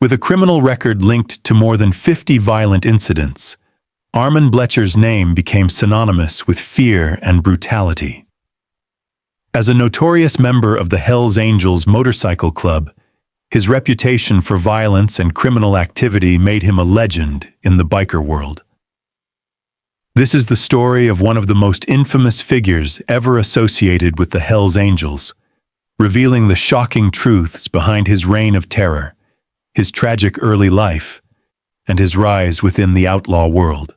With a criminal record linked to more than 50 violent incidents, Armand Bletcher's name became synonymous with fear and brutality. As a notorious member of the Hells Angels motorcycle club, his reputation for violence and criminal activity made him a legend in the biker world. This is the story of one of the most infamous figures ever associated with the Hells Angels, revealing the shocking truths behind his reign of terror, his tragic early life, and his rise within the outlaw world.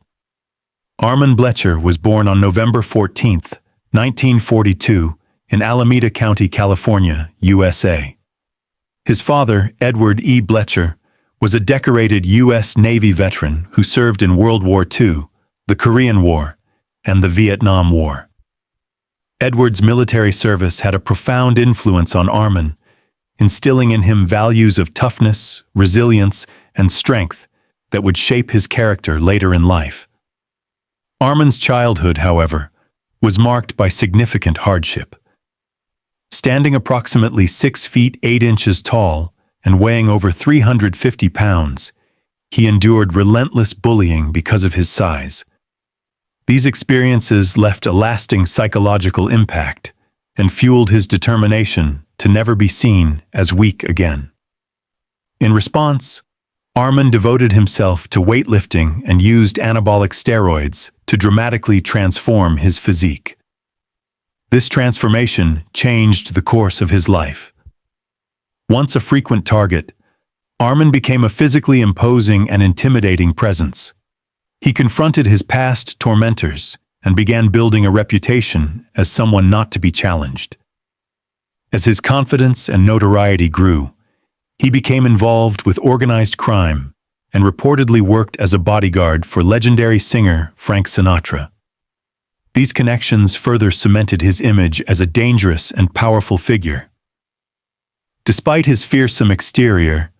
Armand Bletcher was born on November 14, 1942, in Alameda County, California, USA. His father, Edward E. Bletcher, was a decorated U.S. Navy veteran who served in World War II, the Korean War, and the Vietnam War. Edward's military service had a profound influence on Armand, instilling in him values of toughness, resilience, and strength that would shape his character later in life. Armand's childhood, however, was marked by significant hardship. Standing approximately 6 feet 8 inches tall and weighing over 350 pounds, he endured relentless bullying because of his size. These experiences left a lasting psychological impact and fueled his determination to never be seen as weak again. In response, Armand devoted himself to weightlifting and used anabolic steroids to dramatically transform his physique. This transformation changed the course of his life. Once a frequent target, Armand became a physically imposing and intimidating presence. He confronted his past tormentors and began building a reputation as someone not to be challenged. As his confidence and notoriety grew, he became involved with organized crime and reportedly worked as a bodyguard for legendary singer Frank Sinatra. These connections further cemented his image as a dangerous and powerful figure. Despite his fearsome exterior,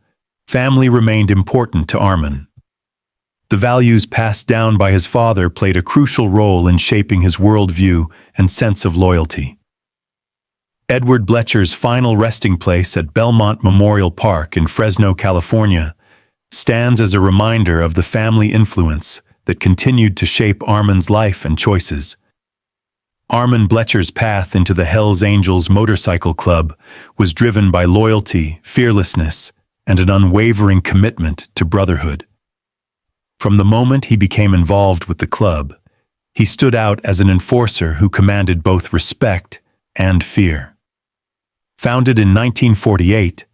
family remained important to Armand. The values passed down by his father played a crucial role in shaping his worldview and sense of loyalty. Edward Bletcher's final resting place at Belmont Memorial Park in Fresno, California, stands as a reminder of the family influence that continued to shape Armand's life and choices. Armand Bletcher's path into the Hells Angels motorcycle club was driven by loyalty, fearlessness, and an unwavering commitment to brotherhood. From the moment he became involved with the club, he stood out as an enforcer who commanded both respect and fear. Founded in 1948,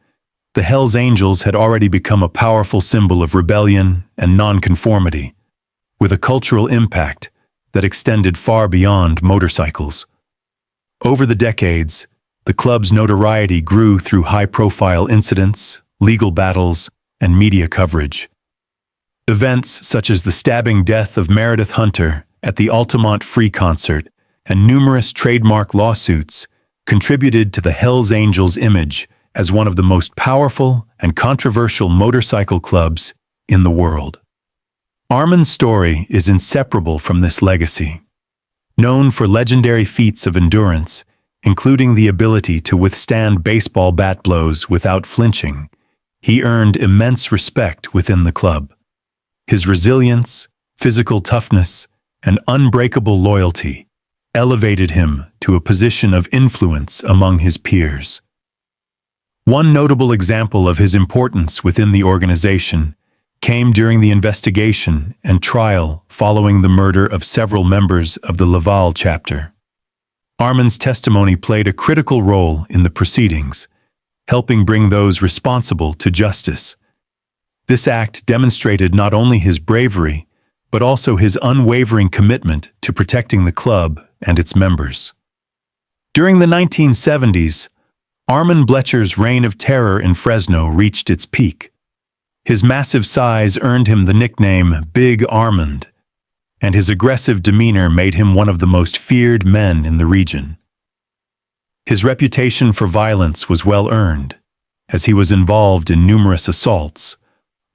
the Hells Angels had already become a powerful symbol of rebellion and nonconformity, with a cultural impact that extended far beyond motorcycles. Over the decades, the club's notoriety grew through high-profile incidents, legal battles, and media coverage. Events such as the stabbing death of Meredith Hunter at the Altamont Free concert and numerous trademark lawsuits contributed to the Hells Angels' image as one of the most powerful and controversial motorcycle clubs in the world. Armand's story is inseparable from this legacy. Known for legendary feats of endurance, including the ability to withstand baseball bat blows without flinching, he earned immense respect within the club. His resilience, physical toughness, and unbreakable loyalty elevated him to a position of influence among his peers. One notable example of his importance within the organization came during the investigation and trial following the murder of several members of the Laval chapter. Armand's testimony played a critical role in the proceedings, helping bring those responsible to justice. This act demonstrated not only his bravery, but also his unwavering commitment to protecting the club and its members. During the 1970s, Armand Bletcher's reign of terror in Fresno reached its peak. His massive size earned him the nickname Big Armand, and his aggressive demeanor made him one of the most feared men in the region. His reputation for violence was well earned, as he was involved in numerous assaults,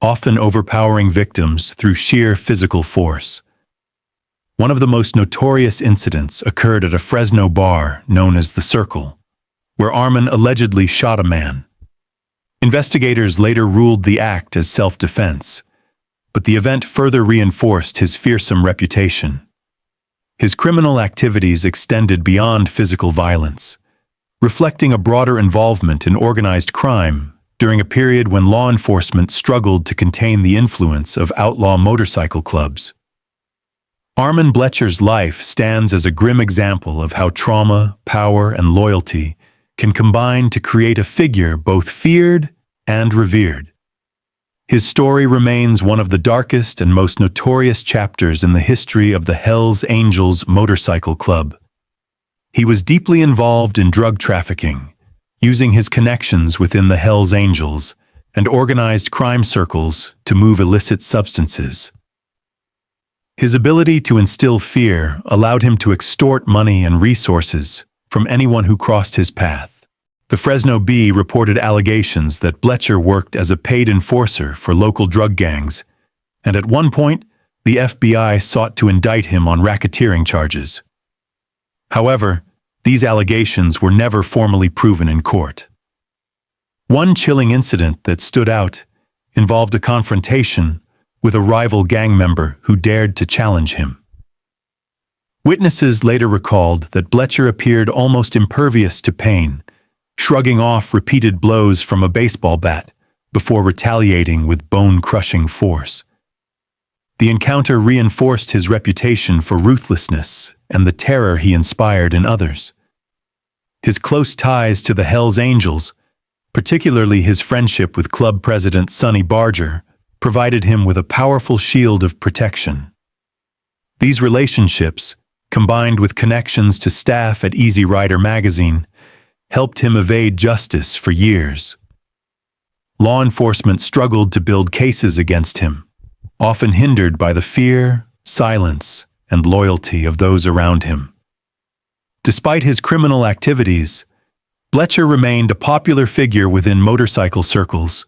often overpowering victims through sheer physical force. One of the most notorious incidents occurred at a Fresno bar known as The Circle, where Armand allegedly shot a man. Investigators later ruled the act as self-defense, but the event further reinforced his fearsome reputation. His criminal activities extended beyond physical violence, reflecting a broader involvement in organized crime during a period when law enforcement struggled to contain the influence of outlaw motorcycle clubs. Armand Bletcher's life stands as a grim example of how trauma, power, and loyalty can combine to create a figure both feared and revered. His story remains one of the darkest and most notorious chapters in the history of the Hells Angels Motorcycle Club. He was deeply involved in drug trafficking, using his connections within the Hells Angels and organized crime circles to move illicit substances. His ability to instill fear allowed him to extort money and resources from anyone who crossed his path. The Fresno Bee reported allegations that Bletcher worked as a paid enforcer for local drug gangs, and at one point, the FBI sought to indict him on racketeering charges. However, these allegations were never formally proven in court. One chilling incident that stood out involved a confrontation with a rival gang member who dared to challenge him. Witnesses later recalled that Bletcher appeared almost impervious to pain, shrugging off repeated blows from a baseball bat before retaliating with bone-crushing force. The encounter reinforced his reputation for ruthlessness and the terror he inspired in others. His close ties to the Hells Angels, particularly his friendship with club president Sonny Barger, provided him with a powerful shield of protection. These relationships, combined with connections to staff at Easy Rider magazine, helped him evade justice for years. Law enforcement struggled to build cases against him, often hindered by the fear, silence, and loyalty of those around him. Despite his criminal activities, Bletcher remained a popular figure within motorcycle circles,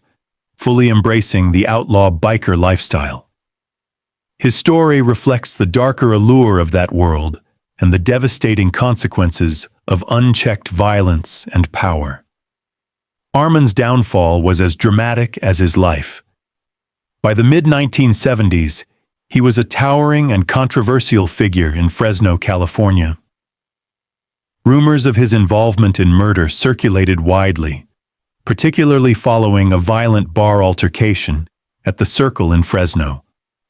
fully embracing the outlaw biker lifestyle. His story reflects the darker allure of that world and the devastating consequences of unchecked violence and power. Armand's downfall was as dramatic as his life. By the mid-1970s, he was a towering and controversial figure in Fresno, California. Rumors of his involvement in murder circulated widely, particularly following a violent bar altercation at the Circle in Fresno,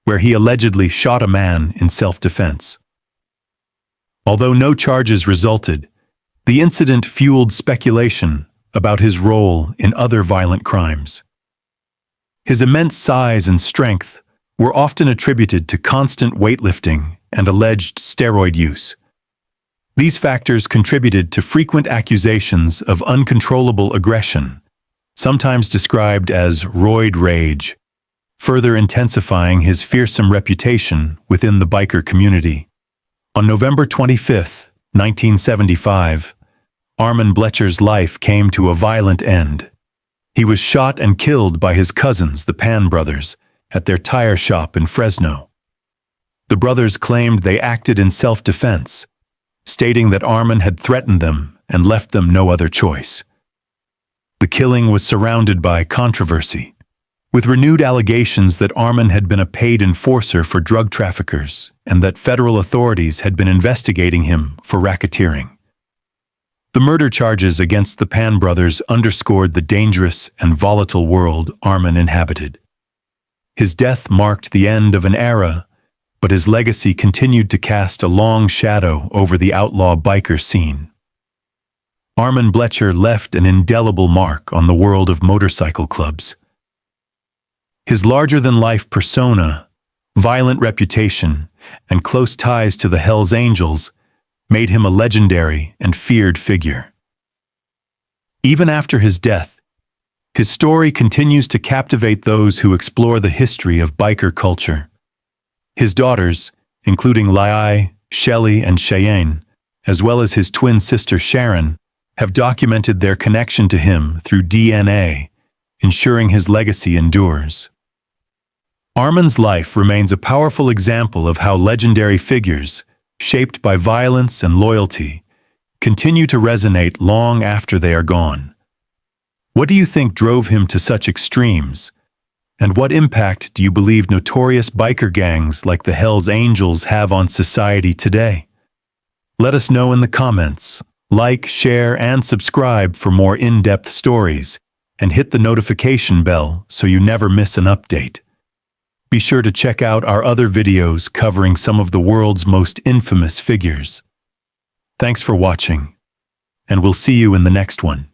where he allegedly shot a man in self-defense. Although no charges resulted, the incident fueled speculation about his role in other violent crimes. His immense size and strength were often attributed to constant weightlifting and alleged steroid use. These factors contributed to frequent accusations of uncontrollable aggression, sometimes described as roid rage, further intensifying his fearsome reputation within the biker community. On November 25, 1975, Armand Bletcher's life came to a violent end. He was shot and killed by his cousins, the Pan brothers, at their tire shop in Fresno. The brothers claimed they acted in self-defense, stating that Armand had threatened them and left them no other choice. The killing was surrounded by controversy, with renewed allegations that Armand had been a paid enforcer for drug traffickers and that federal authorities had been investigating him for racketeering. The murder charges against the Pan brothers underscored the dangerous and volatile world Armand inhabited. His death marked the end of an era, but his legacy continued to cast a long shadow over the outlaw biker scene. Armand Bletcher left an indelible mark on the world of motorcycle clubs. His larger-than-life persona, violent reputation, and close ties to the Hells Angels made him a legendary and feared figure. Even after his death, his story continues to captivate those who explore the history of biker culture. His daughters, including Lai, Shelley, and Cheyenne, as well as his twin sister Sharon, have documented their connection to him through DNA, ensuring his legacy endures. Armand's life remains a powerful example of how legendary figures, shaped by violence and loyalty, continue to resonate long after they are gone. What do you think drove him to such extremes? And what impact do you believe notorious biker gangs like the Hells Angels have on society today? Let us know in the comments. Like, share, and subscribe for more in-depth stories, and hit the notification bell so you never miss an update. Be sure to check out our other videos covering some of the world's most infamous figures. Thanks for watching, and we'll see you in the next one.